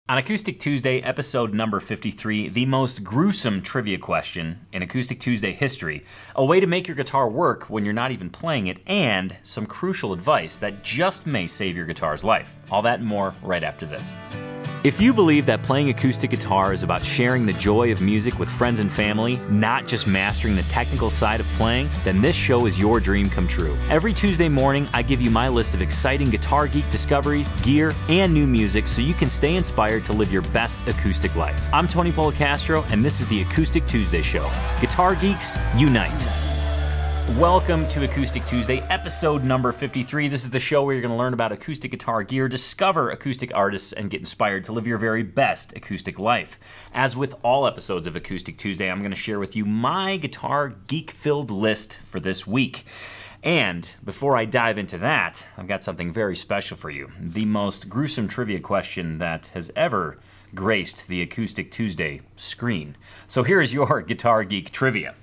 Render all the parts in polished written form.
On Acoustic Tuesday, episode number 53, the most gruesome trivia question in Acoustic Tuesday history, a way to make your guitar work when you're not even playing it, and some crucial advice that just may save your guitar's life. All that and more right after this. If you believe that playing acoustic guitar is about sharing the joy of music with friends and family, not just mastering the technical side of playing, then this show is your dream come true. Every Tuesday morning, I give you my list of exciting Guitar Geek discoveries, gear, and new music so you can stay inspired to live your best acoustic life. I'm Tony Polecastro, and this is the Acoustic Tuesday Show. Guitar Geeks, unite. Welcome to Acoustic Tuesday, episode number 53. This is the show where you're going to learn about acoustic guitar gear, discover acoustic artists, and get inspired to live your very best acoustic life. As with all episodes of Acoustic Tuesday, I'm going to share with you my guitar geek-filled list for this week. And before I dive into that, I've got something very special for you. The most gruesome trivia question that has ever graced the Acoustic Tuesday screen. So here is your Guitar Geek trivia.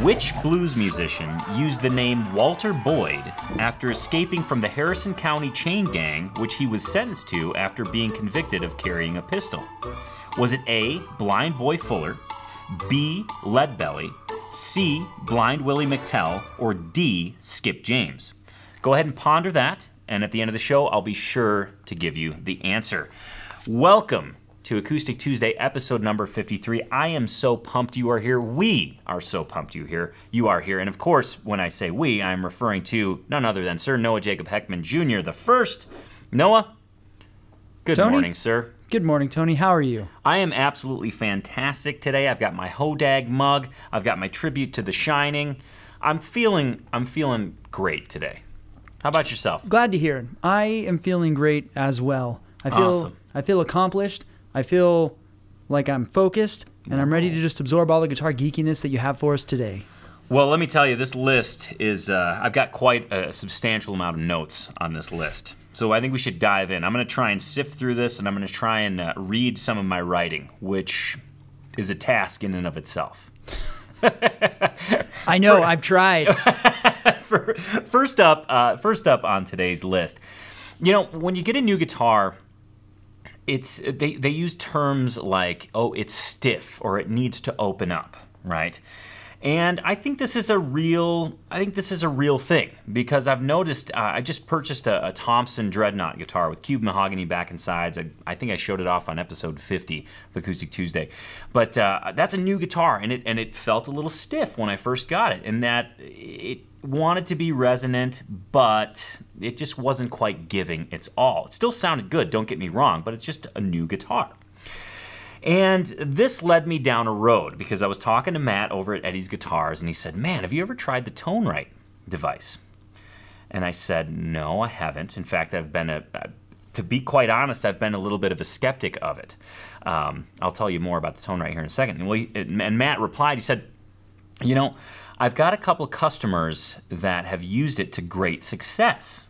Which blues musician used the name Walter Boyd after escaping from the Harrison County chain gang, which he was sentenced to after being convicted of carrying a pistol? Was it A, Blind Boy Fuller, B, Leadbelly, C, Blind Willie McTell, or D, Skip James? Go ahead and ponder that, and at the end of the show, I'll be sure to give you the answer. Welcome to Acoustic Tuesday, episode number 53. I am so pumped you are here. We are so pumped you are here. And of course, when I say we, I'm referring to none other than Sir Noah Jacob Heckman Jr. the first. Noah, good morning, sir. Good morning, Tony. How are you? I am absolutely fantastic today. I've got my Hodag mug. I've got my tribute to The Shining. I'm feeling great today. How about yourself? Glad to hear it. I am feeling great as well. Awesome. I feel accomplished. I feel like I'm focused, and I'm ready to just absorb all the guitar geekiness that you have for us today. Well, let me tell you, this list is, I've got quite a substantial amount of notes on this list. So I think we should dive in. I'm going to try and sift through this, and I'm going to try and read some of my writing, which is a task in and of itself. I know, I've tried. First up on today's list, you know, when you get a new guitar, they use terms like, oh, it's stiff, or it needs to open up, right? And I think this is a real thing, because I've noticed, I just purchased a Thompson Dreadnought guitar with cube mahogany back and sides. I think I showed it off on episode 50 of Acoustic Tuesday. But that's a new guitar, and it felt a little stiff when I first got it, in that it wanted to be resonant, but it just wasn't quite giving its all. It still sounded good, don't get me wrong, but it's just a new guitar. And this led me down a road, because I was talking to Matt over at Eddie's Guitars, and he said, man, have you ever tried the ToneRight device? And I said, no, I haven't. In fact, I've been to be quite honest, I've been a little bit of a skeptic of it. I'll tell you more about the ToneRight here in a second. And Matt replied, he said, you know, I've got a couple customers that have used it to great success.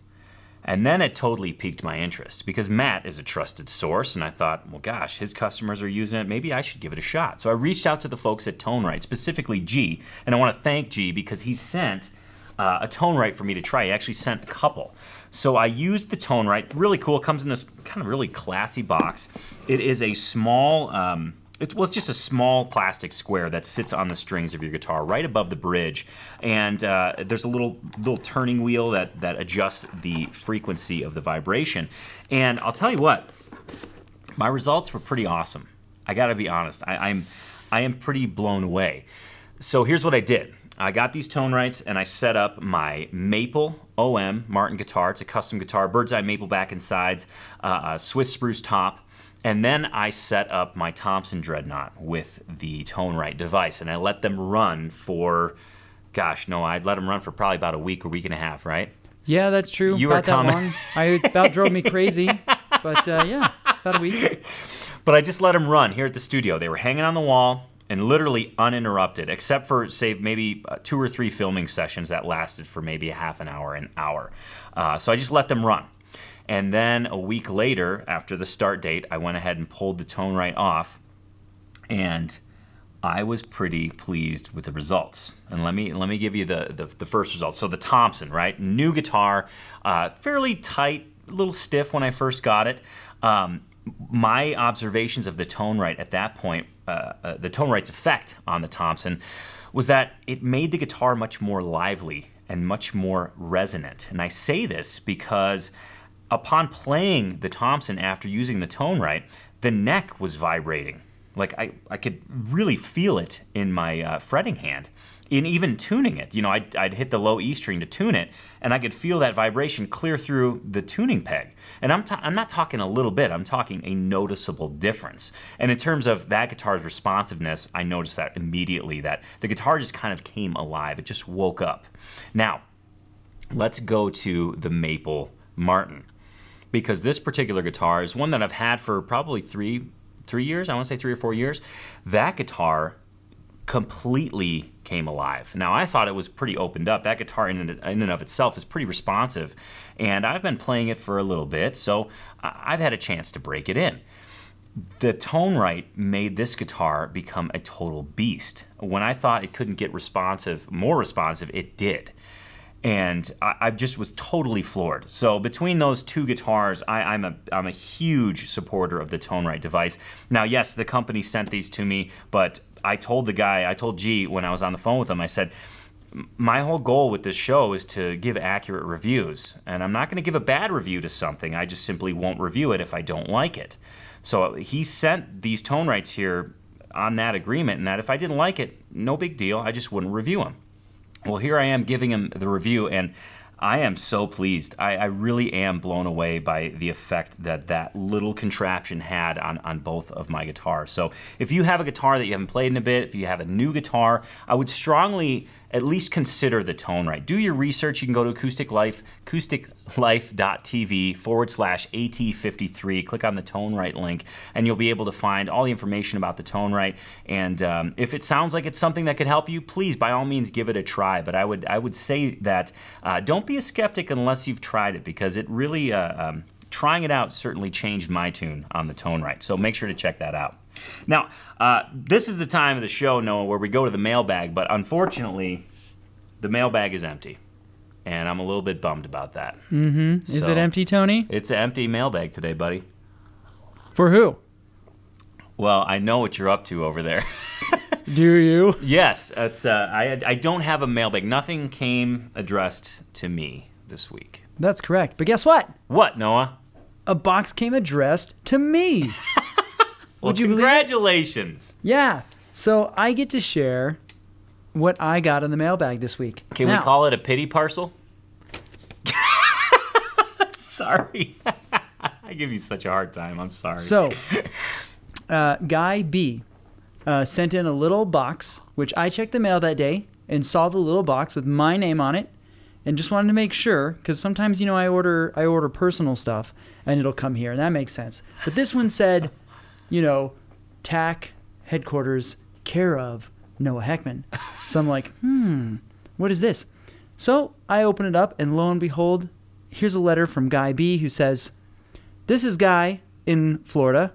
And then it totally piqued my interest, because Matt is a trusted source, and I thought, well, gosh, his customers are using it. Maybe I should give it a shot. So I reached out to the folks at ToneRight, specifically G, and I want to thank G because he sent a ToneRight for me to try. He actually sent a couple. So I used the ToneRight. Really cool. It comes in this kind of really classy box. It is a small... it's just a small plastic square that sits on the strings of your guitar right above the bridge, and there's a little turning wheel that adjusts the frequency of the vibration. And I'll tell you what, my results were pretty awesome. I gotta be honest, I am pretty blown away. So here's what I did. I got these ToneRights, and I set up my Maple OM Martin guitar. It's a custom guitar, bird's eye maple back and sides, Swiss spruce top. And then I set up my Thompson Dreadnought with the ToneRight device, and I let them run for, gosh, no, I'd let them run for probably about a week and a half, right? Yeah, that's true. You were coming. About drove me crazy, but yeah, about a week. But I just let them run here at the studio. They were hanging on the wall and literally uninterrupted, except for, say, maybe 2 or 3 filming sessions that lasted for maybe a half an hour, So I just let them run. And then a week later, after the start date, I went ahead and pulled the ToneRight off, and I was pretty pleased with the results. And let me give you the first results. So the Thompson, right? New guitar, fairly tight, a little stiff when I first got it. my observations of the ToneRight at that point, the ToneRight's effect on the Thompson, was that it made the guitar much more lively and much more resonant. And I say this because upon playing the Thompson after using the ToneRight, the neck was vibrating. Like I could really feel it in my fretting hand. In even tuning it, you know, I'd hit the low E string to tune it, and I could feel that vibration clear through the tuning peg. And I'm not talking a little bit, I'm talking a noticeable difference. And in terms of that guitar's responsiveness, I noticed that immediately, that the guitar just kind of came alive. It just woke up. Now, let's go to the Maple Martin, because this particular guitar is one that I've had for probably three years, I want to say 3 or 4 years. That guitar completely came alive. Now, I thought it was pretty opened up. That guitar in and of itself is pretty responsive, and I've been playing it for a little bit, so I've had a chance to break it in. The ToneRight made this guitar become a total beast. When I thought it couldn't get more responsive, it did. And I just was totally floored. So between those two guitars, I'm a huge supporter of the ToneRight device. Now, yes, the company sent these to me, but I told G when I was on the phone with him, I said, my whole goal with this show is to give accurate reviews. And I'm not going to give a bad review to something. I just simply won't review it if I don't like it. So he sent these ToneRights here on that agreement, and that if I didn't like it, no big deal, I just wouldn't review them. Well, here I am giving him the review, and I am so pleased. I really am blown away by the effect that little contraption had on both of my guitars. So if you have a guitar that you haven't played in a bit, if you have a new guitar, I would strongly at least consider the ToneRight. Do your research. You can go to acousticlife.tv/AT53. Click on the ToneRight link, and you'll be able to find all the information about the ToneRight. And if it sounds like it's something that could help you, please, by all means, give it a try. But I would say that don't be a skeptic unless you've tried it, because it really, trying it out certainly changed my tune on the ToneRight. So make sure to check that out. Now, this is the time of the show, Noah, where we go to the mailbag, but unfortunately, the mailbag is empty, and I'm a little bit bummed about that. Mm-hmm. Is it empty, Tony? It's an empty mailbag today, buddy. For who? Well, I know what you're up to over there. Do you? Yes. It's, I don't have a mailbag. Nothing came addressed to me this week. That's correct. But guess what? What, Noah? A box came addressed to me. Well, congratulations. Yeah. So I get to share what I got in the mailbag this week. Can we call it a pity parcel? Sorry. I give you such a hard time. I'm sorry. So, Guy B sent in a little box, which I checked the mail that day and saw the little box with my name on it, and just wanted to make sure, because sometimes, you know, I order personal stuff and it'll come here, and that makes sense. But this one said, you know, TAC headquarters, care of Noah Heckman. So I'm like, what is this? So I open it up, and lo and behold, here's a letter from Guy B who says, "This is Guy in Florida.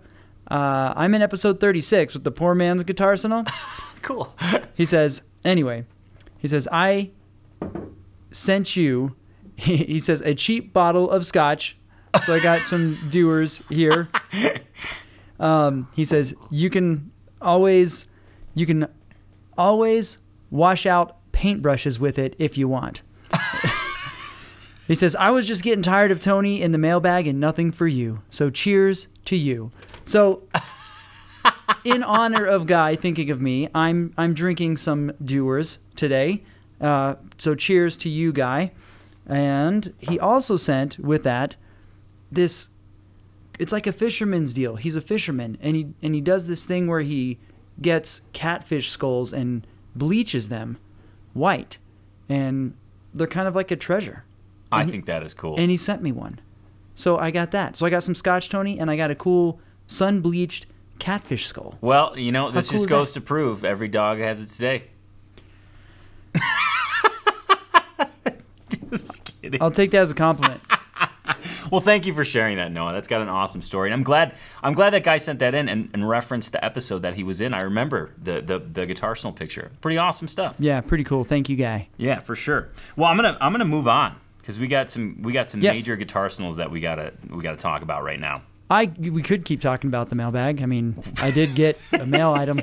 I'm in episode 36 with the Poor Man's Guitar Arsenal." Cool. He says, anyway, he says, "I sent you," he says, "a cheap bottle of scotch." So I got some Dewars here. He says, you can always wash out paintbrushes with it if you want. He says, "I was just getting tired of Tony in the mailbag and nothing for you. So cheers to you." So in honor of Guy thinking of me, I'm drinking some Dewars today. So cheers to you, Guy. And he also sent with that this, it's like a fisherman's deal. He's a fisherman, and he does this thing where he gets catfish skulls and bleaches them white, and they're kind of like a treasure. I think that is cool. And he sent me one. So I got that. So I got some scotch, Tony, and I got a cool sun-bleached catfish skull. Well, you know, this just goes to prove every dog has its day. Just kidding. I'll take that as a compliment. Well, thank you for sharing that, Noah. That's got an awesome story. And I'm glad that guy sent that in and referenced the episode that he was in. I remember the Guitar Arsenal picture. Pretty awesome stuff. Yeah, pretty cool. Thank you, Guy. Yeah, for sure. Well, I'm gonna move on, because we got some major Guitar Arsenals that we gotta talk about right now. We could keep talking about the mailbag. I mean, I did get a mail item.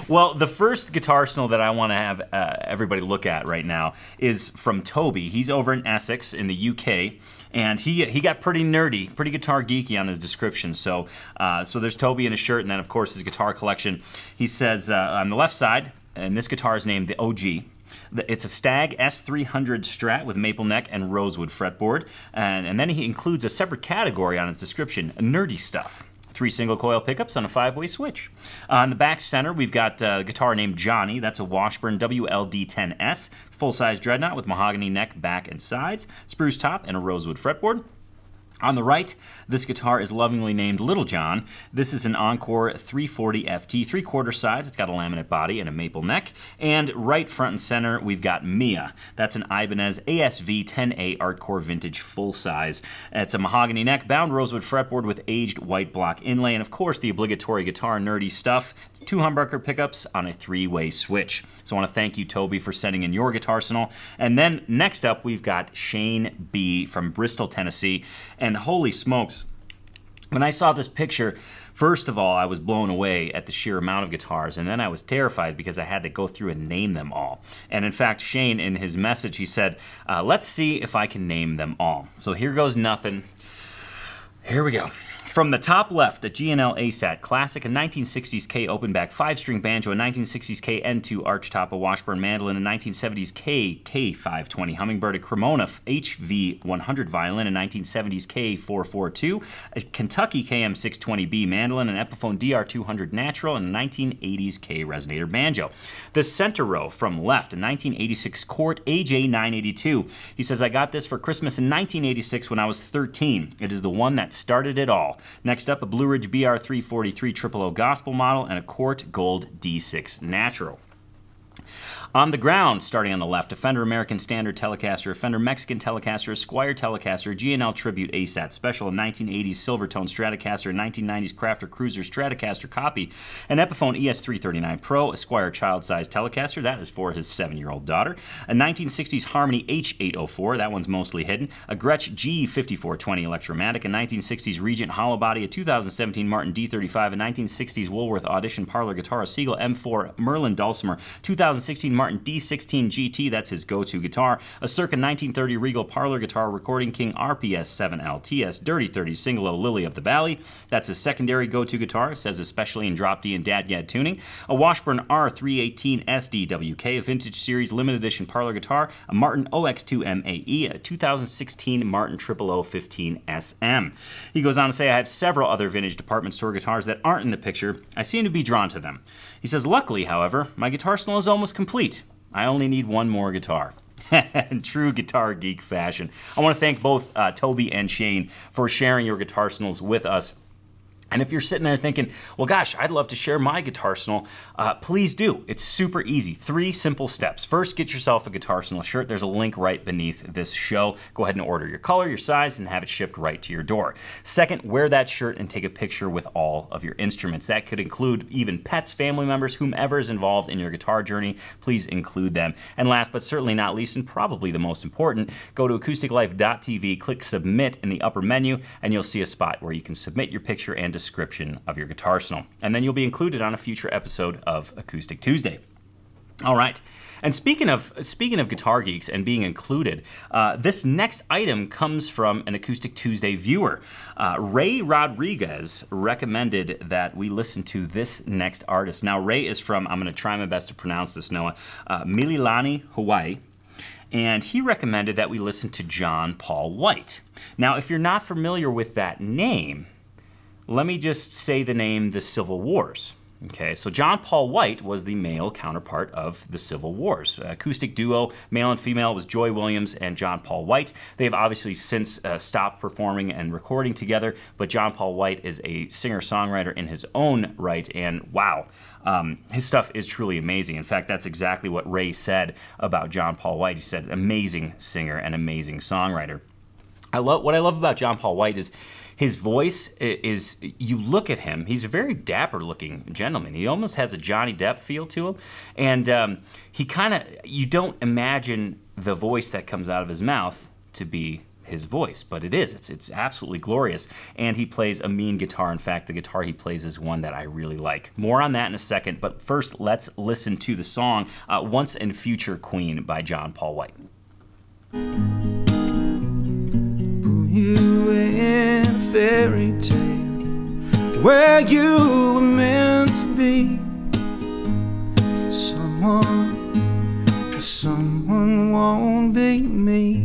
Well, the first guitar arsenal that I want to have everybody look at right now is from Toby. He's over in Essex in the UK, and he got pretty nerdy, pretty guitar geeky on his description. So there's Toby in his shirt, and then, of course, his guitar collection. He says on the left side, and this guitar is named the OG. It's a Stag S300 Strat with maple neck and rosewood fretboard. And then he includes a separate category on his description, nerdy stuff. 3 single coil pickups on a 5-way switch. On the back center, we've got a guitar named Johnny. That's a Washburn WLD10S, full-size dreadnought with mahogany neck, back, and sides, spruce top, and a rosewood fretboard. On the right, this guitar is lovingly named Little John. This is an Encore 340 FT, 3/4 size. It's got a laminate body and a maple neck. And right front and center, we've got Mia. That's an Ibanez ASV 10A Artcore Vintage full size. It's a mahogany neck, bound rosewood fretboard with aged white block inlay, and of course the obligatory guitar nerdy stuff. It's 2 humbucker pickups on a 3-way switch. So I want to thank you, Toby, for sending in your guitar arsenal. And then next up, we've got Shane B. from Bristol, Tennessee. And holy smokes, when I saw this picture, first of all, I was blown away at the sheer amount of guitars, and then I was terrified because I had to go through and name them all. And in fact, Shane, in his message, he said, let's see if I can name them all. So here goes nothing. Here we go. From the top left, a G&L ASAT Classic, a 1960s K open back 5-string banjo, a 1960s K N2 archtop, a Washburn mandolin, a 1970s K K520 hummingbird, a Cremona HV100 violin, a 1970s K442, a Kentucky KM620B mandolin, an Epiphone DR200 natural, and a 1980s K resonator banjo. The center row from left, a 1986 Cort AJ982. He says, I got this for Christmas in 1986 when I was 13. It is the one that started it all. Next up, a Blue Ridge BR343 Triple O Gospel model and a Cort Gold D6 Natural. On the ground, starting on the left, a Fender American Standard Telecaster, a Fender Mexican Telecaster, a Squier Telecaster, a G&L Tribute ASAT Special, a 1980s Silvertone Stratocaster, a 1990s Crafter Cruiser Stratocaster copy, an Epiphone ES339 Pro, a Squier child-size Telecaster, that is for his 7-year-old daughter, a 1960s Harmony H804, that one's mostly hidden, a Gretsch G5420 Electromatic, a 1960s Regent Hollow Body, a 2017 Martin D35, a 1960s Woolworth Audition Parlor Guitar, a Siegel M4 Merlin Dulcimer, 2016 Martin D16 GT, that's his go-to guitar, a circa 1930 Regal Parlor Guitar Recording King RPS 7L TS Dirty 30 Single O Lily of the Valley, that's his secondary go-to guitar, says especially in drop D and dadgad tuning, a Washburn R318 SDWK, a Vintage Series Limited Edition Parlor Guitar, a Martin OX2 MAE, a 2016 Martin 0015 SM. He goes on to say, I have several other vintage department store guitars that aren't in the picture. I seem to be drawn to them. He says, luckily, however, my guitar arsenal is almost complete. I only need one more guitar. In true guitar geek fashion. I want to thank both Toby and Shane for sharing your guitar arsenals with us. And if you're sitting there thinking, well, gosh, I'd love to share my guitar arsenal, please do. It's super easy. 3 simple steps. First, get yourself a guitar arsenal shirt. There's a link right beneath this show. Go ahead and order your color, your size, and have it shipped right to your door. Second, wear that shirt and take a picture with all of your instruments. That could include even pets, family members, whomever is involved in your guitar journey. Please include them. And last but certainly not least, and probably the most important, go to acousticlife.tv, click Submit in the upper menu, and you'll see a spot where you can submit your picture and description of your guitar arsenal. And then you'll be included on a future episode of Acoustic Tuesday. All right. And speaking of guitar geeks and being included, this next item comes from an Acoustic Tuesday viewer. Ray Rodriguez recommended that we listen to this next artist. Now, Ray is from, I'm going to try my best to pronounce this, Noah, Mililani, Hawaii. And he recommended that we listen to John Paul White. Now, if you're not familiar with that name, let me just say the name The Civil Wars. Okay, so John Paul White was the male counterpart of the Civil Wars. Acoustic duo, male and female, was Joy Williams and John Paul White. They've obviously since stopped performing and recording together, but John Paul White is a singer-songwriter in his own right, and wow, his stuff is truly amazing. In fact, that's exactly what Ray said about John Paul White. He said, amazing singer and amazing songwriter. What I love about John Paul White is his voice is, you look at him, he's a very dapper looking gentleman. He almost has a Johnny Depp feel to him. And he kind of, you don't imagine the voice that comes out of his mouth to be his voice, but it's absolutely glorious. And he plays a mean guitar. In fact, the guitar he plays is one that I really like. More on that in a second, but first let's listen to the song Once and Future Queen by John Paul White. You in a fairy tale where you were meant to be someone won't be me.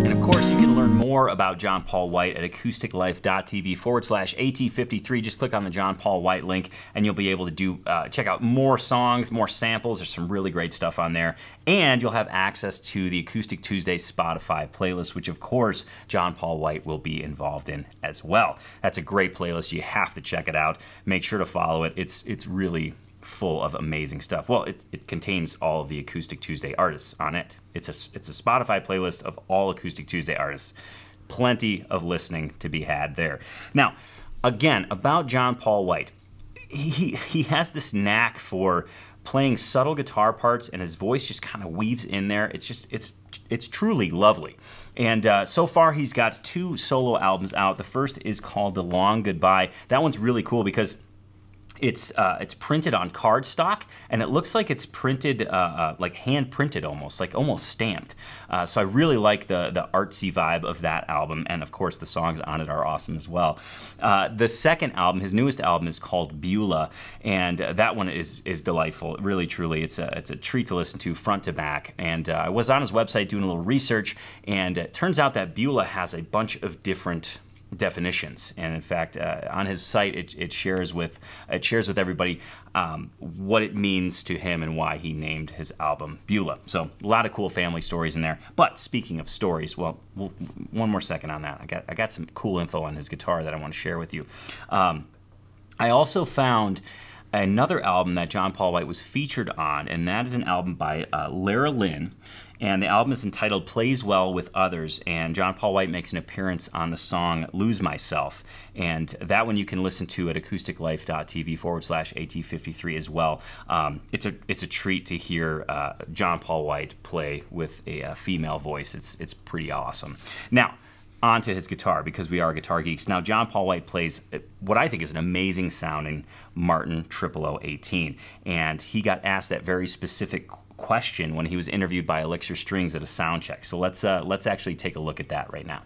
And of course, you can learn more about John Paul White at acousticlife.tv/AT53. Just click on the John Paul White link and you'll be able to check out more songs, more samples. There's some really great stuff on there. And you'll have access to the Acoustic Tuesday Spotify playlist, which of course John Paul White will be involved in as well. That's a great playlist. You have to check it out. Make sure to follow it. It's really full of amazing stuff. Well, it contains all of the Acoustic Tuesday artists on it. It's a Spotify playlist of all Acoustic Tuesday artists. Plenty of listening to be had there. Now, again, about John Paul White, he has this knack for playing subtle guitar parts, and his voice just kind of weaves in there. It's truly lovely. And so far, he's got 2 solo albums out. The first is called The Long Goodbye. That one's really cool because it's printed on cardstock, and it looks like it's printed, like hand printed almost, like almost stamped. So I really like the artsy vibe of that album, and of course the songs on it are awesome as well. The second album, his newest album, is called Beulah, and that one is delightful. Really, truly, it's a treat to listen to front to back. And I was on his website doing a little research, and it turns out that Beulah has a bunch of different definitions, and in fact on his site it shares with everybody what it means to him and why he named his album Beulah. So a lot of cool family stories in there. But speaking of stories, well, one more second on that. I got some cool info on his guitar that I want to share with you. I also found another album that John Paul White was featured on, and that is an album by Lara Lynn. And the album is entitled Plays Well with Others, and John Paul White makes an appearance on the song Lose Myself. And that one you can listen to at acousticlife.tv/AT53 as well. It's a treat to hear John Paul White play with a female voice. It's pretty awesome. Now, on to his guitar, because we are guitar geeks. Now, John Paul White plays what I think is an amazing sounding Martin 00018, and he got asked that very specific question when he was interviewed by Elixir Strings at a sound check. So let's actually take a look at that right now.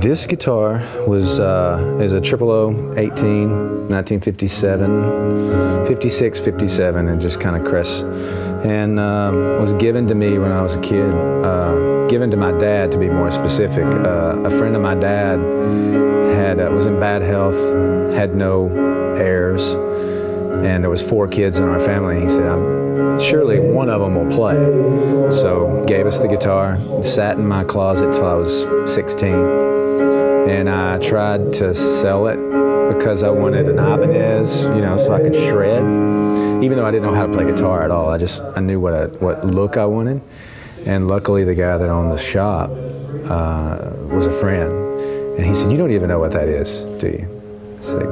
This guitar is a 00018, 1957, 56, 57, and just kind of crests, and was given to me when I was a kid. Given to my dad, to be more specific. A friend of my dad was in bad health, had no heirs, and there was 4 kids in our family. He said, surely one of them will play. So gave us the guitar, sat in my closet till I was 16, and I tried to sell it because I wanted an Ibanez, so I could shred. Even though I didn't know how to play guitar at all, I knew what look I wanted. And luckily the guy that owned the shop was a friend, and he said, "You don't even know what that is, do you?" I said,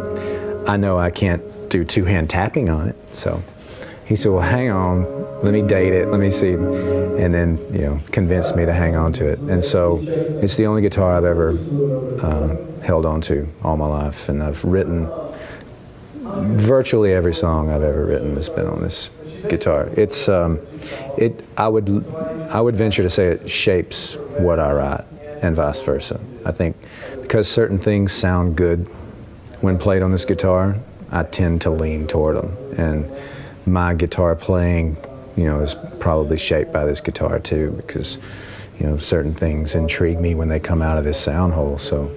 "I know I can't do 2-hand tapping on it." So he said, "Well, hang on, let me date it, let me see," and then convinced me to hang on to it. And so it's the only guitar I've ever held on to all my life, and I've written virtually every song I've ever written has been on this guitar. It's I would venture to say it shapes what I write, and vice versa. I think because certain things sound good when played on this guitar, I tend to lean toward them, and my guitar playing, is probably shaped by this guitar too, because certain things intrigue me when they come out of this sound hole. So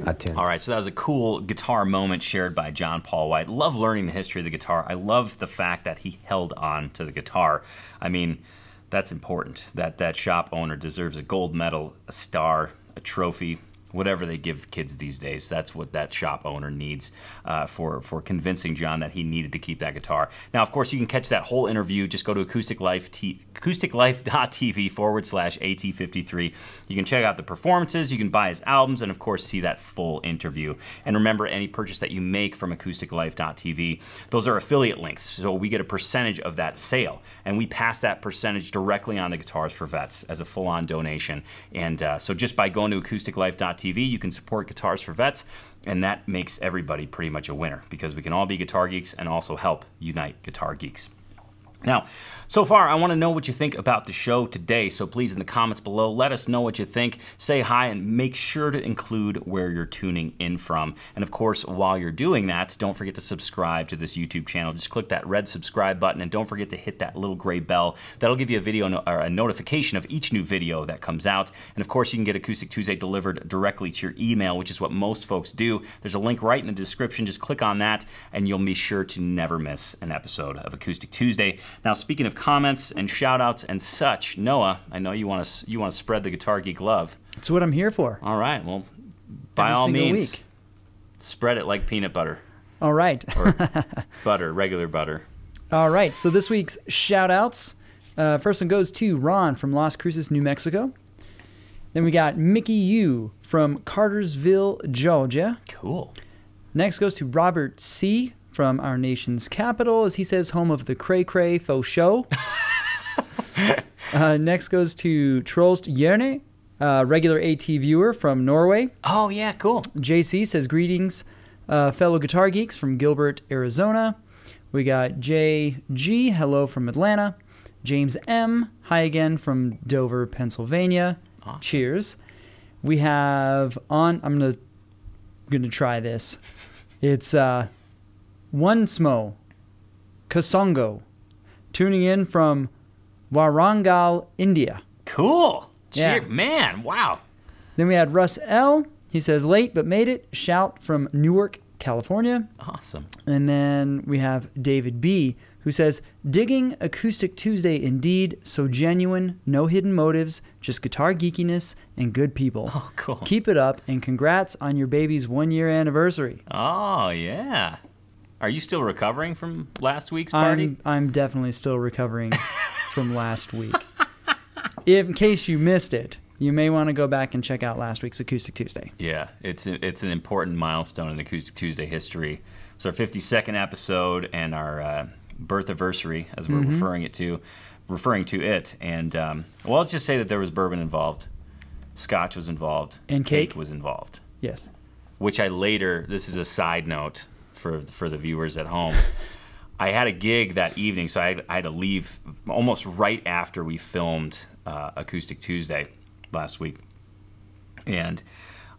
I tend. All right, so that was a cool guitar moment shared by John Paul White. Love learning the history of the guitar. I love the fact that he held on to the guitar. I mean, that's important. That shop owner deserves a gold medal, a star, a trophy, whatever they give kids these days. That's what that shop owner needs for convincing John that he needed to keep that guitar. Now, of course, you can catch that whole interview. Just go to acousticlife.tv/AT53. You can check out the performances, you can buy his albums, and of course, see that full interview. And remember, any purchase that you make from acousticlife.tv, those are affiliate links, so we get a percentage of that sale, and we pass that percentage directly on to Guitars for Vets as a full-on donation. And so just by going to acousticlife.tv, you can support Guitars for Vets, and that makes everybody pretty much a winner, because we can all be guitar geeks and also help unite guitar geeks. Now, so far, I want to know what you think about the show today, so please in the comments below, let us know what you think. Say hi and make sure to include where you're tuning in from. And of course, while you're doing that, don't forget to subscribe to this YouTube channel. Just click that red subscribe button, and don't forget to hit that little gray bell. That'll give you a video or a notification of each new video that comes out. And of course, you can get Acoustic Tuesday delivered directly to your email, which is what most folks do. There's a link right in the description. Just click on that, and you'll be sure to never miss an episode of Acoustic Tuesday. Now, speaking of comments and shout-outs and such, Noah, I know you want to spread the Guitar Geek love. That's what I'm here for. All right, well, by all means, spread it like peanut butter. All right. Or butter, regular butter. All right, so this week's shout-outs. First one goes to Ron from Las Cruces, New Mexico. Then we got Mickey Yu from Cartersville, Georgia. Cool. Next goes to Robert C. from our nation's capital, as he says, home of the Cray Cray Faux Show. Next goes to Trollst Jerne, regular AT viewer from Norway. Oh, yeah, cool. JC says, greetings, fellow guitar geeks from Gilbert, Arizona. We got JG, hello from Atlanta. James M, hi again from Dover, Pennsylvania. Awesome. Cheers. We have on, I'm gonna try this. It's Onesmo Kasongo, tuning in from Warangal, India. Cool. Yeah. Man, wow. Then we had Russ L. He says, late but made it. Shout from Newark, California. Awesome. And then we have David B., who says, digging Acoustic Tuesday indeed, so genuine, no hidden motives, just guitar geekiness and good people. Oh, cool. Keep it up, and congrats on your baby's 1-year anniversary. Oh, yeah. Are you still recovering from last week's party? I'm definitely still recovering from last week. In case you missed it, you may want to go back and check out last week's Acoustic Tuesday. Yeah, it's an important milestone in Acoustic Tuesday history. It's our 52nd episode and our birth anniversary, as we're referring to it. And well, let's just say that there was bourbon involved, scotch was involved, and cake was involved. Yes. Which I later, this is a side note for the viewers at home, I had a gig that evening, so I had to leave almost right after we filmed Acoustic Tuesday last week. And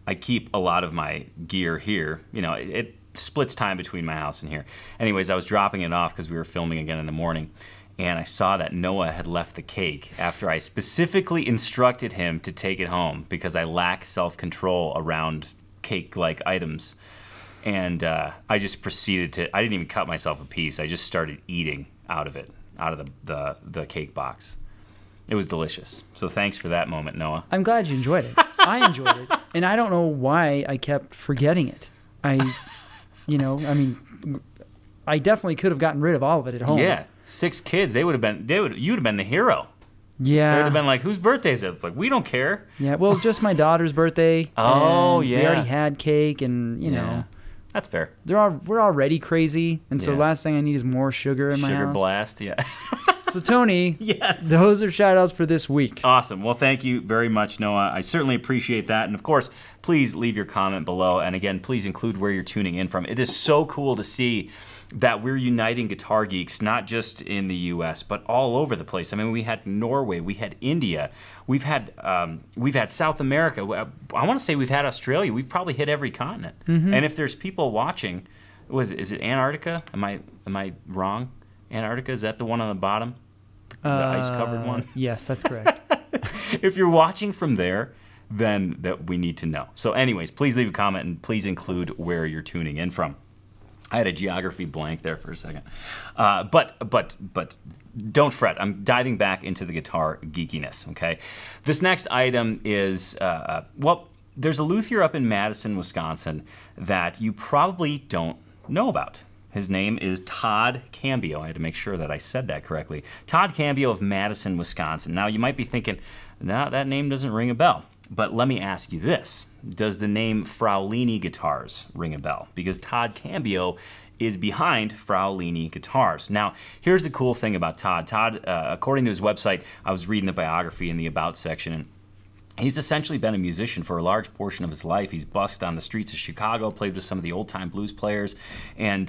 I keep a lot of my gear here. You know, it splits time between my house and here. Anyways, I was dropping it off because we were filming again in the morning, and I saw that Noah had left the cake after I specifically instructed him to take it home because I lack self-control around cake-like items. And I just proceeded to, I didn't even cut myself a piece. I just started eating out of it, out of the cake box. It was delicious. So thanks for that moment, Noah. I'm glad you enjoyed it. I enjoyed it. And I don't know why I kept forgetting it. You know, I mean, I definitely could have gotten rid of all of it at home. Yeah, 6 kids, you'd have been the hero. Yeah. They would have been like, whose birthday is it? Like, we don't care. Yeah, well, it's just my daughter's birthday. Oh, and yeah. we already had cake, and, you know. That's fair. We're already crazy, and so Yeah. last thing I need is more sugar in my house. Sugar blast, yeah. So, Tony, yes, those are shout-outs for this week. Awesome. Well, thank you very much, Noah. I certainly appreciate that. And, of course, please leave your comment below. And, again, please include where you're tuning in from. It is so cool to see that we're uniting guitar geeks, not just in the U.S., but all over the place. I mean, we had Norway, we had India, we've had South America. I want to say we've had Australia. We've probably hit every continent. And if there's people watching, is it Antarctica? Am I wrong? Antarctica, is that the one on the bottom? The ice-covered one? Yes, that's correct. If you're watching from there, then that we need to know. So anyways, please leave a comment and please include where you're tuning in from. I had a geography blank there for a second. But don't fret. I'm diving back into the guitar geekiness, okay? This next item is, well, there's a luthier up in Madison, Wisconsin that you probably don't know about. His name is Todd Cambio. I had to make sure that I said that correctly. Todd Cambio of Madison, Wisconsin. Now, you might be thinking, no, that name doesn't ring a bell. But let me ask you this. Does the name Fraulini Guitars ring a bell? Because Todd Cambio is behind Fraulini Guitars. Now, here's the cool thing about Todd. Todd, according to his website, I was reading the biography in the About section, and he's essentially been a musician for a large portion of his life. He's busked on the streets of Chicago, played with some of the old-time blues players, and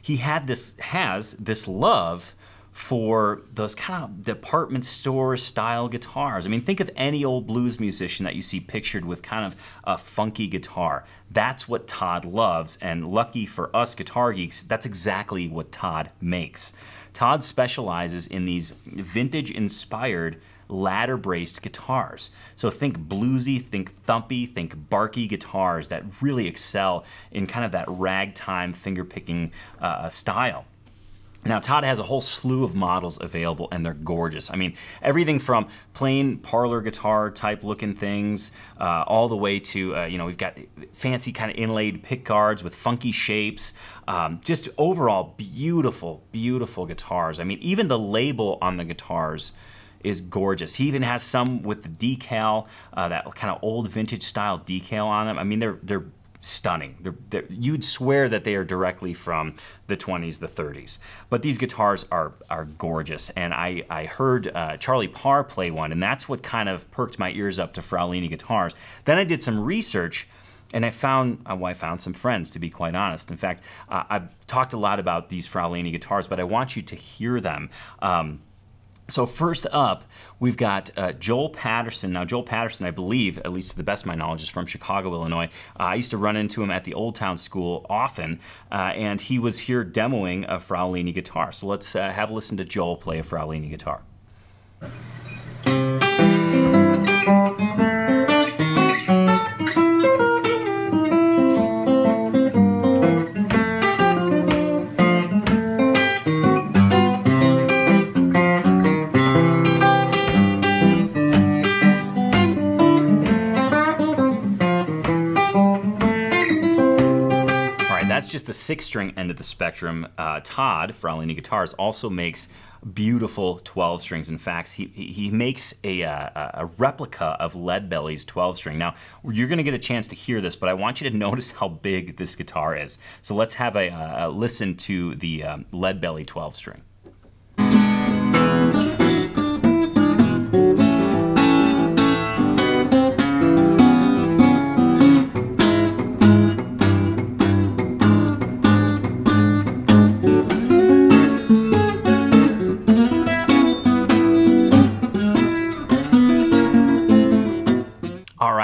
he has this love for those kind of department store style guitars. I mean, think of any old blues musician that you see pictured with kind of a funky guitar. That's what Todd loves, and lucky for us guitar geeks, that's exactly what Todd makes. Todd specializes in these vintage-inspired ladder-braced guitars. So think bluesy, think thumpy, think barky guitars that really excel in kind of that ragtime finger-picking style. Now, Todd has a whole slew of models available, and they're gorgeous. I mean, everything from plain parlor guitar type looking things all the way to, you know, we've got fancy kind of inlaid pick guards with funky shapes. Just overall beautiful, beautiful guitars. I mean, even the label on the guitars is gorgeous. He even has some with the decal, that kind of old vintage style decal on them. I mean, they're stunning. You'd swear that they are directly from the 20s, the 30s. But these guitars are gorgeous, and I heard Charlie Parr play one, and that's what kind of perked my ears up to Fraulini Guitars. Then I did some research, and I found some friends, to be quite honest. In fact, I've talked a lot about these Fraulini guitars, but I want you to hear them. So first up, we've got Joel Patterson. Now, Joel Patterson, I believe, at least to the best of my knowledge, is from Chicago, Illinois. I used to run into him at the Old Town School often, and he was here demoing a Fraulini guitar. So let's have a listen to Joel play a Fraulini guitar. That's just the 6-string end of the spectrum. Todd, Fraulini Guitars, also makes beautiful 12 strings. In fact, he makes a replica of Leadbelly's 12-string. Now, you're going to get a chance to hear this, but I want you to notice how big this guitar is. So let's have a listen to the Leadbelly 12-string.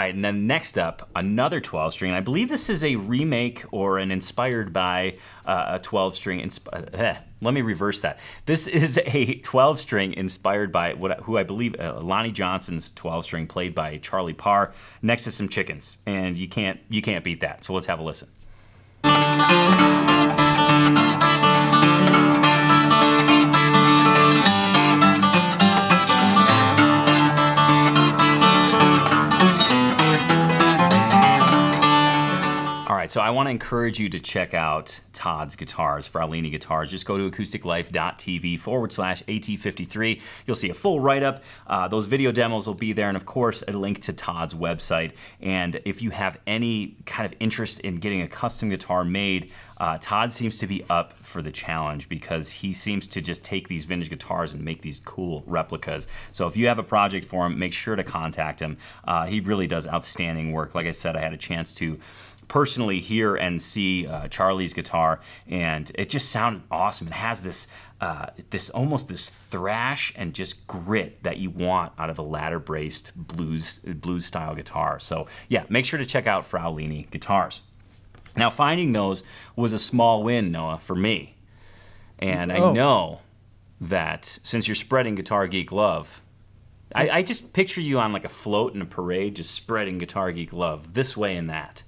And then next up, another 12-string. I believe this is a remake or an inspired by a 12-string. Let me reverse that. This is a 12-string inspired by who I believe Lonnie Johnson's 12-string, played by Charlie Parr, next to some chickens, and you can't beat that. So let's have a listen. So I want to encourage you to check out Todd's guitars, Fraulini Guitars. Just go to acousticlife.tv/AT53. You'll see a full write-up. Those video demos will be there, and of course, a link to Todd's website. And if you have any kind of interest in getting a custom guitar made, Todd seems to be up for the challenge, because he seems to just take these vintage guitars and make these cool replicas. So if you have a project for him, make sure to contact him. He really does outstanding work. Like I said, I had a chance to personally hear and see Charlie's guitar, and it just sounded awesome. It has this almost this thrash and just grit that you want out of a ladder-braced blues style guitar. So yeah, make sure to check out Fraulini Guitars. Now, finding those was a small win, Noah, for me, and I know that since you're spreading Guitar Geek love, I just picture you on like a float in a parade, just spreading Guitar Geek love this way and that,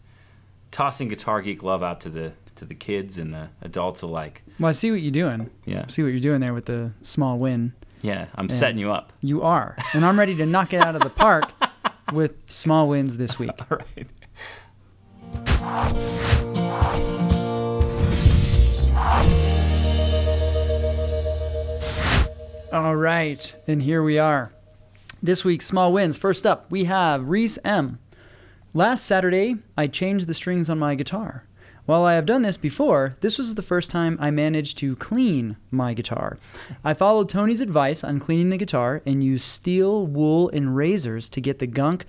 tossing Guitar Geek love out to the kids and the adults alike. Well, I see what you're doing. Yeah. I see what you're doing there with the small win. Yeah, I'm setting you up. You are. And I'm ready to knock it out of the park with small wins this week. All right. All right, and here we are. This week's small wins. First up, we have Reese M. Last Saturday, I changed the strings on my guitar. While I have done this before, this was the first time I managed to clean my guitar. I followed Tony's advice on cleaning the guitar and used steel, wool, and razors to get the gunk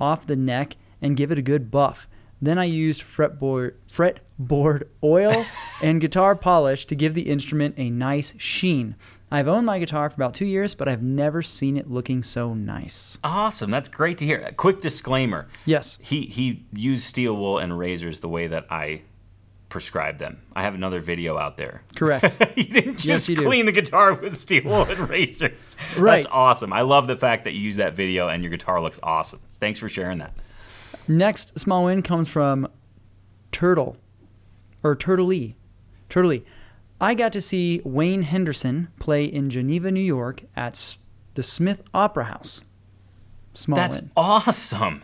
off the neck and give it a good buff. Then I used fretboard oil and guitar polish to give the instrument a nice sheen. I've owned my guitar for about 2 years, but I've never seen it looking so nice. Awesome. That's great to hear. A quick disclaimer. Yes. He used steel wool and razors the way that I prescribed them. I have another video out there. Correct. You didn't just Yes, you clean the guitar with steel wool and razors. Right. That's awesome. I love the fact that you use that video and your guitar looks awesome. Thanks for sharing that. Next small win comes from Turtley. I got to see Wayne Henderson play in Geneva, New York at the Smith Opera House. Small That's win. awesome.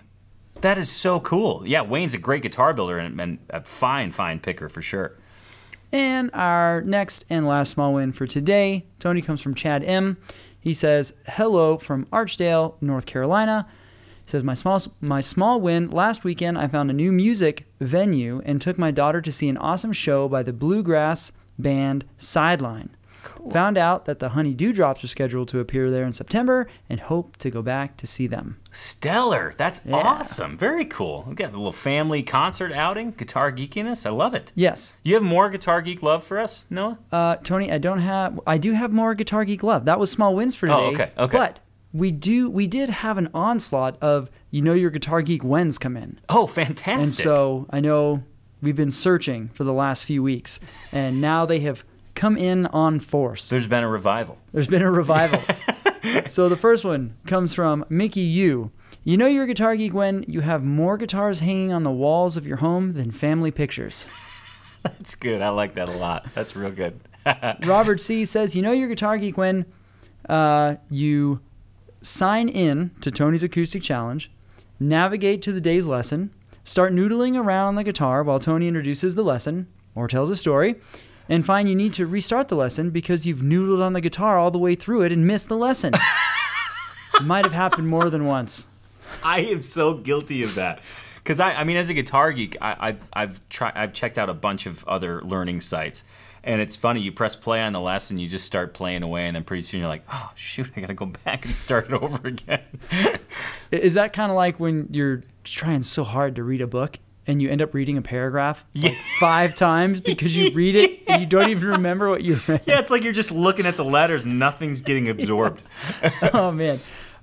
That is so cool. Yeah, Wayne's a great guitar builder and a fine picker for sure. And our next and last small win for today, Tony, comes from Chad M. He says, hello from Archdale, North Carolina. He says, my small win, last weekend I found a new music venue and took my daughter to see an awesome show by the bluegrass band Sideline. Cool. Found out that the Honey Dewdrops are scheduled to appear there in September and hope to go back to see them. Stellar. That's awesome. Very cool. We got a little family concert outing, guitar geekiness. I love it. Yes. You have more guitar geek love for us, Noah? Tony, I do have more guitar geek love. That was small wins for today. Oh, okay. But we did have an onslaught of your guitar geek wins come in. Oh, fantastic. And so I know we've been searching for the last few weeks, and now they have come in on force. There's been a revival. So the first one comes from Mickey Yu. You know you're a guitar geek when you have more guitars hanging on the walls of your home than family pictures. That's good. I like that a lot. That's real good. Robert C. says, you know you're a guitar geek when you sign in to Tony's Acoustic Challenge, navigate to the day's lesson, start noodling around on the guitar while Tony introduces the lesson or tells a story, and find you need to restart the lesson because you've noodled on the guitar all the way through it and missed the lesson. It might have happened more than once. I am so guilty of that. Because I mean, as a guitar geek, I've checked out a bunch of other learning sites, and it's funny. You press play on the lesson, you just start playing away, and then pretty soon you're like, oh shoot, I gotta go back and start it over again. Is that kind of like when you're trying so hard to read a book and you end up reading a paragraph like 5 times because you read it and you don't even remember what you read? Yeah, it's like you're just looking at the letters and nothing's getting absorbed. Oh man.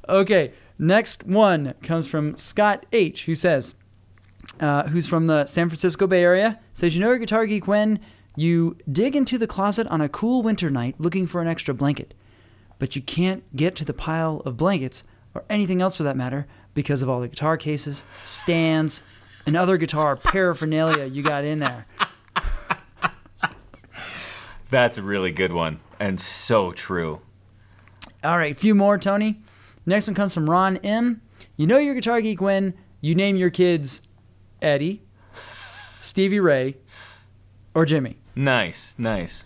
Okay, next one comes from Scott H, who says, who's from the San Francisco Bay Area, says, you know you're a guitar geek when you dig into the closet on a cool winter night looking for an extra blanket, but you can't get to the pile of blankets, or anything else for that matter, because of all the guitar cases, stands, and other guitar paraphernalia you got in there. That's a really good one, and so true. All right, a few more, Tony. Next one comes from Ron M. You know you're a guitar geek when you name your kids Eddie, Stevie Ray, or Jimmy. Nice.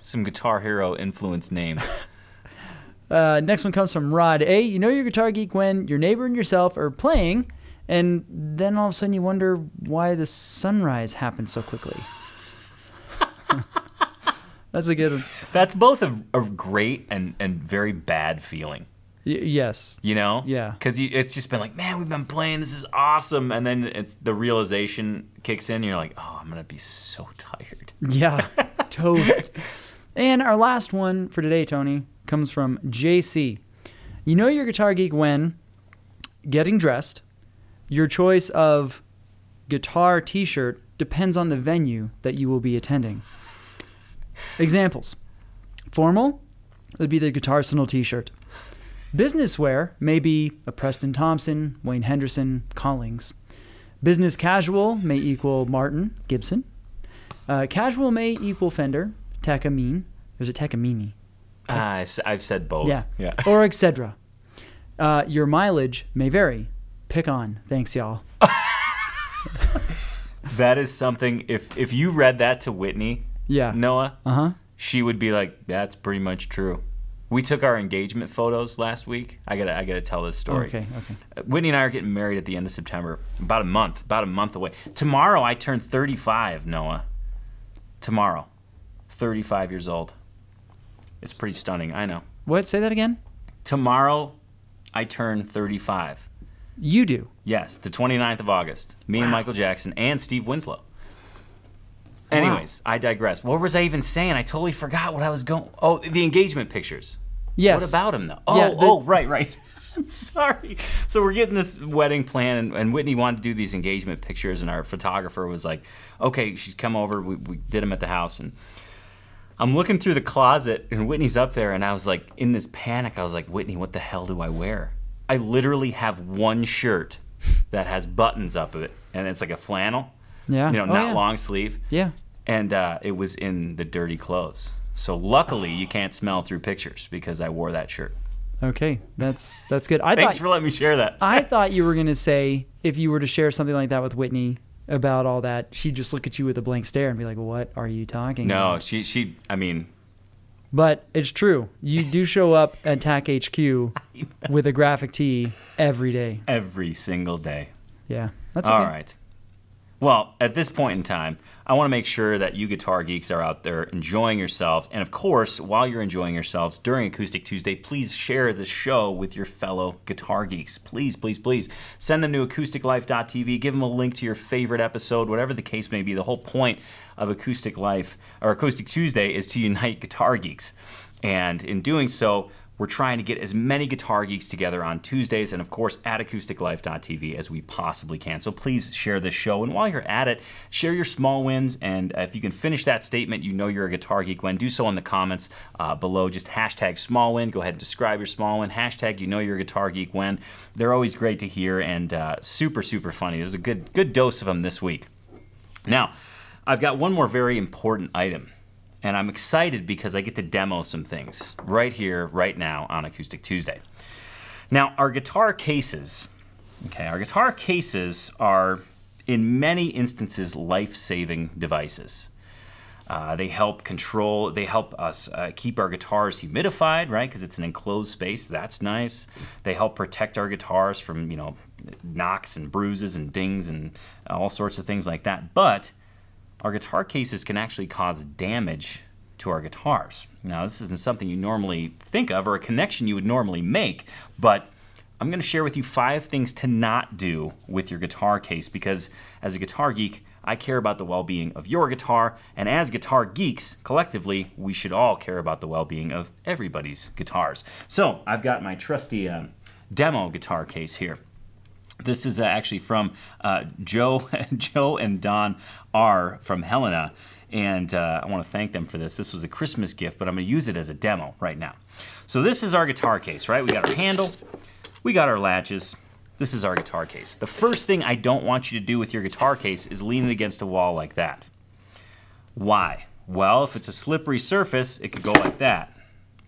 Some Guitar Hero influence names. Next one comes from Rod A. You know you're a guitar geek when your neighbor and yourself are playing, and then all of a sudden you wonder why the sunrise happened so quickly. That's a good one. That's both a great and very bad feeling. Yes. You know? Yeah. Because it's just been like, man, we've been playing, this is awesome. And then the realization kicks in, and you're like, oh, I'm going to be so tired. Yeah. Toast. And our last one for today, Tony, comes from JC. You know you're a guitar geek when getting dressed, your choice of guitar t-shirt depends on the venue that you will be attending. Examples. Formal would be the Guitar Signal t-shirt. Business wear may be a Preston Thompson, Wayne Henderson, Collings. Business casual may equal Martin, Gibson. Casual may equal Fender, Takamine. There's a Takamine. I've said both. Yeah. Or etc. Your mileage may vary. Pick on. Thanks, y'all. That is something, if you read that to Whitney, Yeah. Noah, she would be like, that's pretty much true. We took our engagement photos last week. I gotta tell this story. Okay. Whitney and I are getting married at the end of September. About a month away. Tomorrow I turn 35, Noah. Tomorrow. 35 years old. It's pretty stunning, I know. What? Say that again? Tomorrow I turn 35. You do? Yes, the 29th of August. Me and Michael Jackson and Steve Winslow. Anyways, I digress. What was I even saying? I totally forgot what I was going... Oh, the engagement pictures. Yes. What about him, though? Yeah, Right. Sorry. So we're getting this wedding plan, and Whitney wanted to do these engagement pictures, and our photographer was like, okay, she's come over. We did them at the house, and I'm looking through the closet, and Whitney's up there, and I was like, in this panic, I was like, Whitney, what the hell do I wear? I literally have one shirt that has buttons up it, and it's like a flannel. Yeah. Not long sleeve. Yeah. And it was in the dirty clothes. So luckily, you can't smell through pictures because I wore that shirt. Okay, that's good. Thanks for letting me share that. I thought you were going to say, if you were to share something like that with Whitney about all that, she'd just look at you with a blank stare and be like, what are you talking about? No, I mean... But it's true. You do show up at TAC HQ with a graphic tee every day. Every single day. Yeah, that's okay. All right. Well, at this point in time, I want to make sure that you guitar geeks are out there enjoying yourselves. And of course, while you're enjoying yourselves during Acoustic Tuesday, please share the show with your fellow guitar geeks. Please, please, please. Send them to acousticlife.tv. Give them a link to your favorite episode, whatever the case may be. The whole point of Acoustic Life, or Acoustic Tuesday, is to unite guitar geeks. And in doing so, we're trying to get as many guitar geeks together on Tuesdays and, of course, at acousticlife.tv as we possibly can. So please share this show. And while you're at it, share your small wins. And if you can finish that statement, you know you're a guitar geek when, do so in the comments below. Just hashtag small win. Go ahead and describe your small win. Hashtag you know you're a guitar geek when. They're always great to hear and super, super funny. There's a good dose of them this week. Now, I've got one more very important item. And I'm excited because I get to demo some things right here, right now on Acoustic Tuesday. Now, our guitar cases, are in many instances life-saving devices. They help us keep our guitars humidified, right? Because it's an enclosed space. That's nice. They help protect our guitars from, knocks and bruises and dings and all sorts of things like that. But our guitar cases can actually cause damage to our guitars. Now, this isn't something you normally think of or a connection you would normally make, but I'm going to share with you 5 things to not do with your guitar case because as a guitar geek, I care about the well-being of your guitar, and as guitar geeks, collectively, we should all care about the well-being of everybody's guitars. So, I've got my trusty demo guitar case here. This is actually from Joe and Don R. from Helena, and I want to thank them for this. This was a Christmas gift, but I'm going to use it as a demo right now. So this is our guitar case, right? We got our handle, we got our latches. This is our guitar case. The first thing I don't want you to do with your guitar case is lean it against a wall like that. Why? Well, if it's a slippery surface, it could go like that.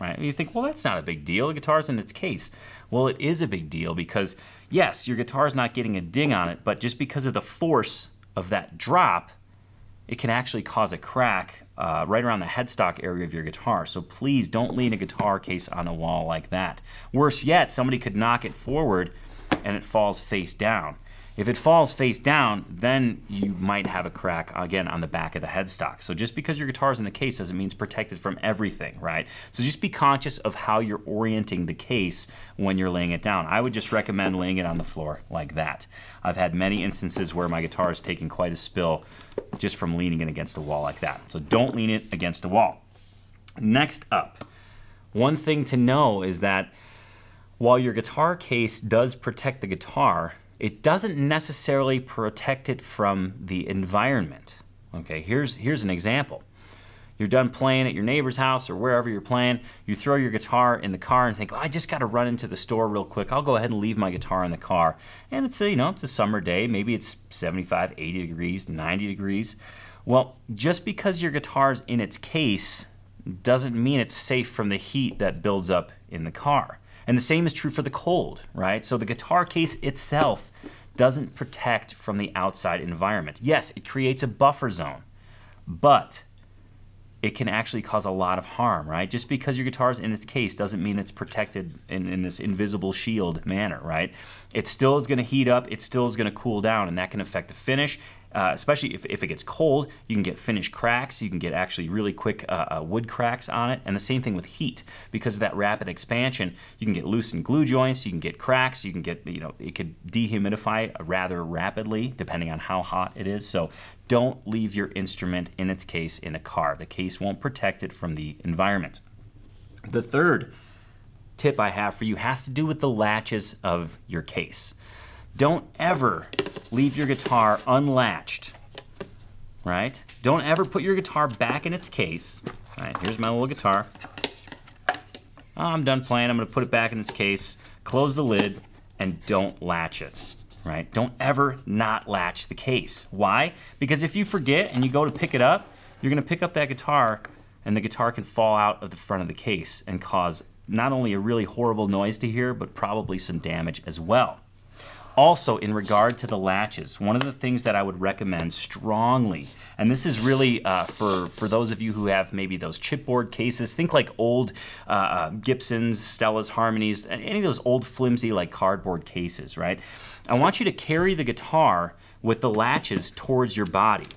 Right? And you think, well, that's not a big deal. The guitar's in its case. Well, it is a big deal because, yes, your guitar's not getting a ding on it, but just because of the force of that drop, it can actually cause a crack right around the headstock area of your guitar. So please don't lean a guitar case on a wall like that. Worse yet, somebody could knock it forward and it falls face down. If it falls face down, then you might have a crack, again, on the back of the headstock. So just because your guitar's in the case doesn't mean it's protected from everything, right? So just be conscious of how you're orienting the case when you're laying it down. I would just recommend laying it on the floor like that. I've had many instances where my guitar has taken quite a spill just from leaning it against a wall like that. So don't lean it against a wall. Next up, one thing to know is that while your guitar case does protect the guitar, it doesn't necessarily protect it from the environment. Okay, here's an example. You're done playing at your neighbor's house or wherever you're playing, you throw your guitar in the car and think, oh, I just got to run into the store real quick. I'll go ahead and leave my guitar in the car. And it's a, it's a summer day, maybe it's 75, 80 degrees, 90 degrees. Well, just because your guitar's in its case doesn't mean it's safe from the heat that builds up in the car. And the same is true for the cold, right? So the guitar case itself doesn't protect from the outside environment. Yes, it creates a buffer zone, but it can actually cause a lot of harm, right? Just because your guitar is in its case doesn't mean it's protected in this invisible shield manner, right? It still is going to heat up, it still is going to cool down, and that can affect the finish. Especially if it gets cold, you can get finish cracks, you can get actually really quick wood cracks on it, and the same thing with heat. Because of that rapid expansion, you can get loosened glue joints, you can get cracks, you can get, it could dehumidify rather rapidly depending on how hot it is. So don't leave your instrument in its case in a car. The case won't protect it from the environment. The third tip I have for you has to do with the latches of your case. Don't ever leave your guitar unlatched, right? Don't ever put your guitar back in its case. All right, here's my little guitar. Oh, I'm done playing. I'm going to put it back in its case, close the lid, and don't latch it, right? Don't ever not latch the case. Why? Because if you forget and you go to pick it up, you're going to pick up that guitar, and the guitar can fall out of the front of the case and cause not only a really horrible noise to hear, but probably some damage as well. Also, in regard to the latches, one of the things that I would recommend strongly, and this is really for those of you who have maybe those chipboard cases, think like old Gibsons, Stellas, Harmonies, any of those old flimsy like cardboard cases, right? I want you to carry the guitar with the latches towards your body.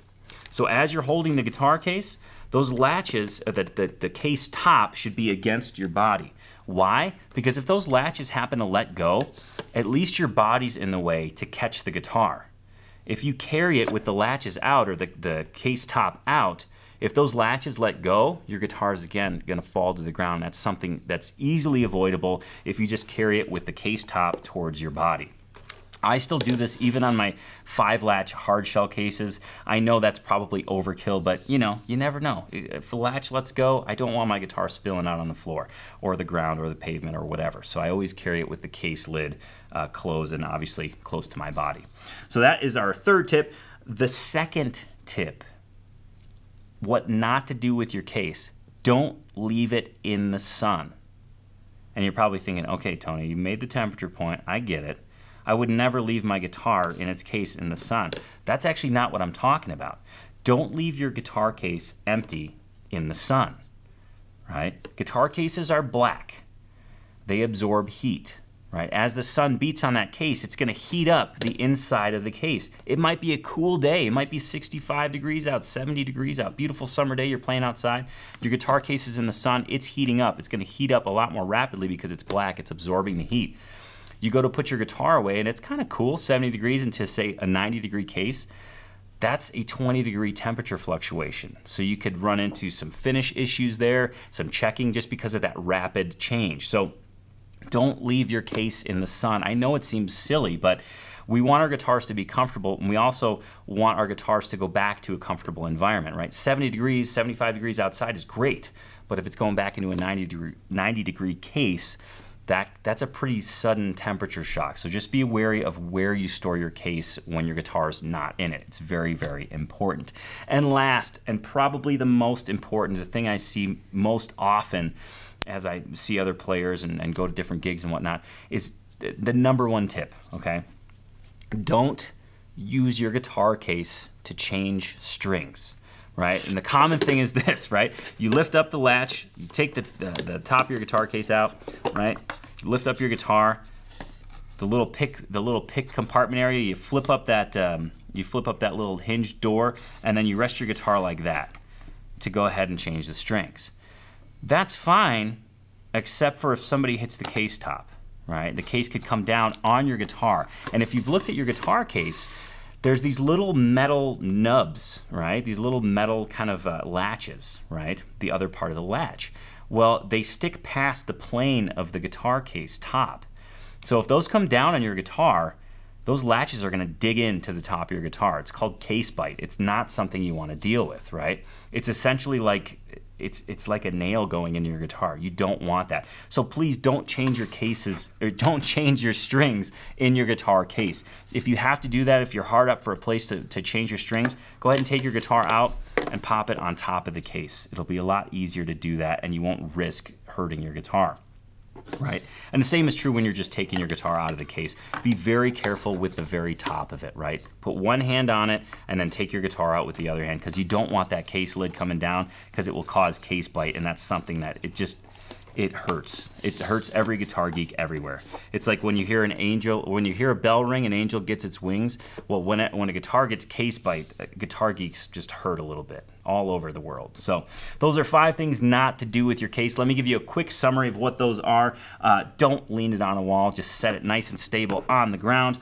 So as you're holding the guitar case, those latches, the case top should be against your body. Why? Because if those latches happen to let go, at least your body's in the way to catch the guitar. If you carry it with the latches out or the case top out, if those latches let go, your guitar is again going to fall to the ground. That's something that's easily avoidable if you just carry it with the case top towards your body. I still do this even on my 5-latch hard shell cases. I know that's probably overkill, but you never know. If the latch lets go, I don't want my guitar spilling out on the floor or the ground or the pavement or whatever. So I always carry it with the case lid closed and obviously close to my body. So that is our third tip. The second tip, what not to do with your case. Don't leave it in the sun. And you're probably thinking, okay, Tony, you made the temperature point. I get it. I would never leave my guitar in its case in the sun. That's actually not what I'm talking about. Don't leave your guitar case empty in the sun, right? Guitar cases are black. They absorb heat, right? As the sun beats on that case, it's going to heat up the inside of the case. It might be a cool day. It might be 65 degrees out, 70 degrees out. Beautiful summer day, you're playing outside. Your guitar case is in the sun. It's heating up. It's going to heat up a lot more rapidly because it's black. It's absorbing the heat. You go to put your guitar away, and it's kind of cool, 70 degrees into, say, a 90-degree case. That's a 20-degree temperature fluctuation. So you could run into some finish issues there, some checking just because of that rapid change. So don't leave your case in the sun. I know it seems silly, but we want our guitars to be comfortable, and we also want our guitars to go back to a comfortable environment, right? 70 degrees, 75 degrees outside is great, but if it's going back into a 90-degree case, that's a pretty sudden temperature shock. So just be wary of where you store your case when your guitar is not in it. It's very, very important. And last, and probably the most important, the thing I see most often as I see other players and go to different gigs and whatnot, is the number one tip, okay? Don't use your guitar case to change strings. Right? And the common thing is this, right? You lift up the latch, you take the top of your guitar case out, right? You lift up your guitar, the little pick compartment area, you flip up that little hinged door, and then you rest your guitar like that to go ahead and change the strings. That's fine, except for if somebody hits the case top, right? The case could come down on your guitar. And if you've looked at your guitar case, there's these little metal nubs, right? These little metal kind of latches, right? The other part of the latch. Well, they stick past the plane of the guitar case top. So if those come down on your guitar, those latches are going to dig into the top of your guitar. It's called case bite. It's not something you want to deal with, right? It's essentially like it's like a nail going into your guitar. You don't want that. So please don't change your cases, or don't change your strings in your guitar case. If you have to do that, if you're hard up for a place to change your strings, go ahead and take your guitar out and pop it on top of the case. It'll be a lot easier to do that, and you won't risk hurting your guitar. Right? And the same is true when you're just taking your guitar out of the case. Be very careful with the very top of it, right? Put one hand on it and then take your guitar out with the other hand, because you don't want that case lid coming down, because it will cause case bite, and that's something that it hurts. It hurts every guitar geek everywhere. It's like when you hear when you hear a bell ring, an angel gets its wings. Well, when a guitar gets case bite, guitar geeks just hurt a little bit all over the world. So those are 5 things not to do with your case. Let me give you a quick summary of what those are. Don't lean it on a wall. Just set it nice and stable on the ground.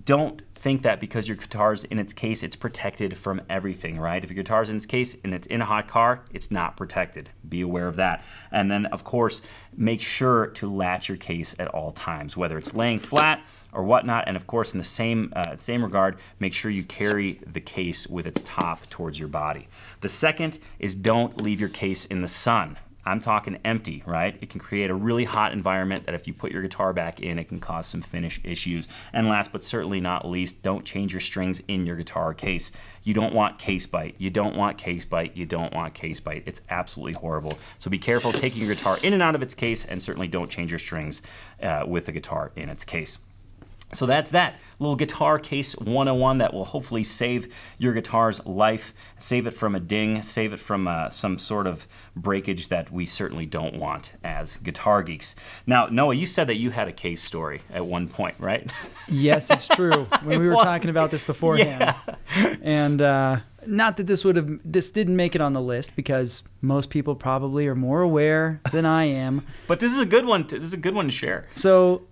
Don't think that because your guitar's in its case, it's protected from everything, right? If your guitar's in its case and it's in a hot car, it's not protected. Be aware of that. And then, of course, make sure to latch your case at all times, whether it's laying flat or whatnot. And of course, in the same regard, make sure you carry the case with its top towards your body. The second is don't leave your case in the sun. I'm talking empty, right? It can create a really hot environment that if you put your guitar back in, it can cause some finish issues. And last but certainly not least, don't change your strings in your guitar case. You don't want case bite. You don't want case bite. You don't want case bite. It's absolutely horrible. So be careful taking your guitar in and out of its case, and certainly don't change your strings with the guitar in its case. So that's that little guitar case 101 that will hopefully save your guitar's life, save it from a ding, save it from some sort of breakage that we certainly don't want as guitar geeks. Now, Noah, you said that you had a case story at one point, right? Yes, it's true. When we were talking about this beforehand. Yeah. And not that this didn't make it on the list, because most people probably are more aware than I am. But this is a good one. This is a good one to share. So,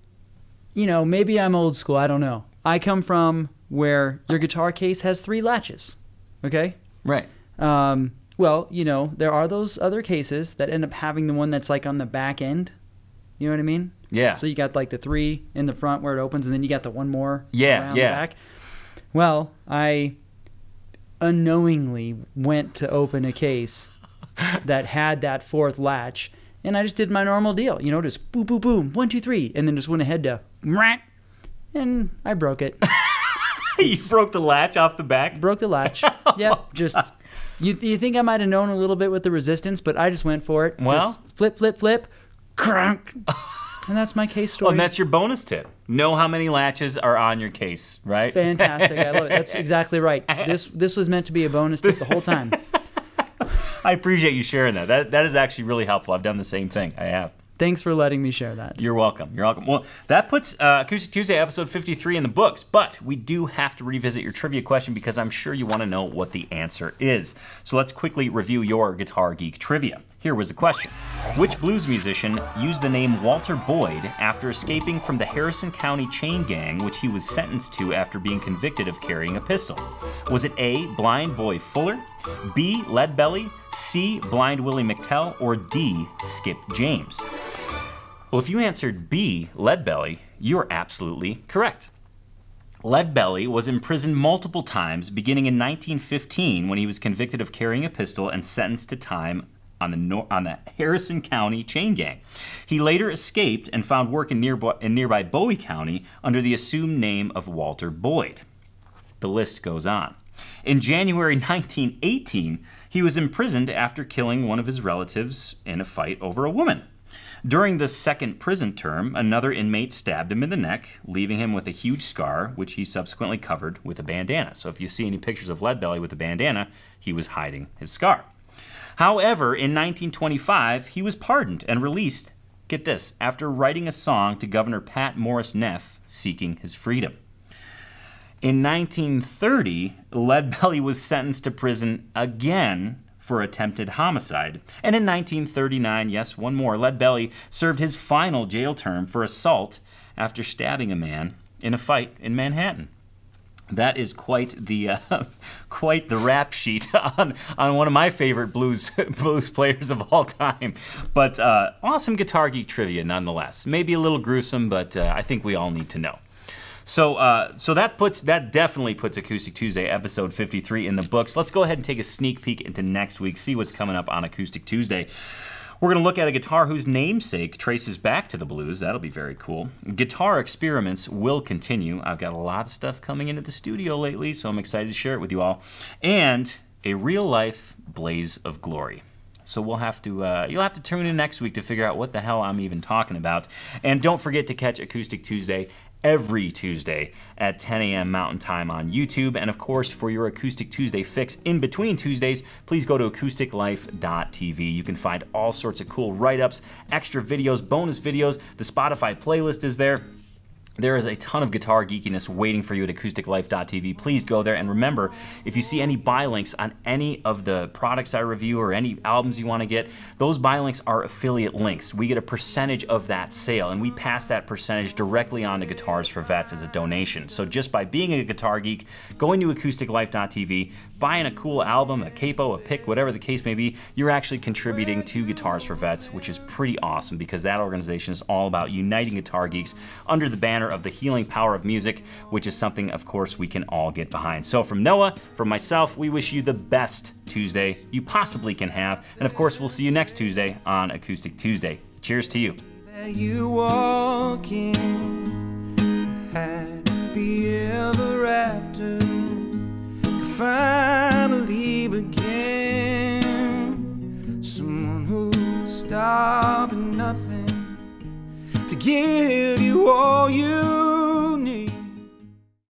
you know, maybe I'm old school, I don't know. I come from where your guitar case has 3 latches, okay? Right. Well, you know, there are those other cases that end up having the one that's like on the back end. You know what I mean? Yeah. So you got like the 3 in the front where it opens, and then you got the one more around the back. Well, I unknowingly went to open a case that had that 4th latch, and I just did my normal deal, you know, just boom, boom, boom, 1, 2, 3, and then just went ahead to, and I broke it. You broke the latch off the back? Broke the latch. Yep, just, you think I might have known a little bit with the resistance, but I just went for it. Well. Just flip, flip, flip, crunk. And that's my case story. Oh, and that's your bonus tip. Know how many latches are on your case, right? Fantastic. I love it. That's exactly right. This was meant to be a bonus tip the whole time. I appreciate you sharing that. That is actually really helpful. I've done the same thing. I have. Thanks for letting me share that. You're welcome. You're welcome. Well, that puts Acoustic Tuesday episode 53 in the books, but we do have to revisit your trivia question, because I'm sure you want to know what the answer is. So let's quickly review your Guitar Geek trivia. Here was the question. Which blues musician used the name Walter Boyd after escaping from the Harrison County chain gang, which he was sentenced to after being convicted of carrying a pistol? Was it A, Blind Boy Fuller, B, Leadbelly, C, Blind Willie McTell, or D, Skip James? Well, if you answered B, Leadbelly, you're absolutely correct. Leadbelly was imprisoned multiple times, beginning in 1915 when he was convicted of carrying a pistol and sentenced to time on the Harrison County chain gang. He later escaped and found work in nearby Bowie County under the assumed name of Walter Boyd. The list goes on. In January 1918, he was imprisoned after killing one of his relatives in a fight over a woman. During the second prison term, another inmate stabbed him in the neck, leaving him with a huge scar, which he subsequently covered with a bandana. So if you see any pictures of Leadbelly with a bandana, he was hiding his scar. However, in 1925, he was pardoned and released, get this, after writing a song to Governor Pat Morris Neff seeking his freedom. In 1930, Leadbelly was sentenced to prison again for attempted homicide. And in 1939, yes, one more, Leadbelly served his final jail term for assault after stabbing a man in a fight in Manhattan. That is quite the rap sheet on one of my favorite blues players of all time. But awesome Guitar Geek trivia nonetheless. Maybe a little gruesome, but I think we all need to know. So that definitely puts Acoustic Tuesday episode 53 in the books. Let's go ahead and take a sneak peek into next week, see what's coming up on Acoustic Tuesday. We're going to look at a guitar whose namesake traces back to the blues. That'll be very cool. Guitar experiments will continue. I've got a lot of stuff coming into the studio lately, so I'm excited to share it with you all. And a real-life blaze of glory. So we'll have to, you'll have to tune in next week to figure out what the hell I'm even talking about. And don't forget to catch Acoustic Tuesday every Tuesday at 10 a.m. Mountain Time on YouTube. And of course, for your Acoustic Tuesday fix in between Tuesdays, please go to acousticlife.tv. You can find all sorts of cool write-ups, extra videos, bonus videos. The Spotify playlist is there. There is a ton of guitar geekiness waiting for you at acousticlife.tv. Please go there, and remember, if you see any buy links on any of the products I review or any albums you want to get, those buy links are affiliate links. We get a percentage of that sale, and we pass that percentage directly on to Guitars for Vets as a donation. So just by being a guitar geek, going to acousticlife.tv, buying a cool album, a capo, a pick, whatever the case may be, you're actually contributing to Guitars for Vets, which is pretty awesome because that organization is all about uniting guitar geeks under the banner of the healing power of music, which is something, of course, we can all get behind. So from Noah, from myself, we wish you the best Tuesday you possibly can have. And of course, we'll see you next Tuesday on Acoustic Tuesday. Cheers to you. You walk in, happy ever after, could finally begin. Someone who's stopping nothing to give you all you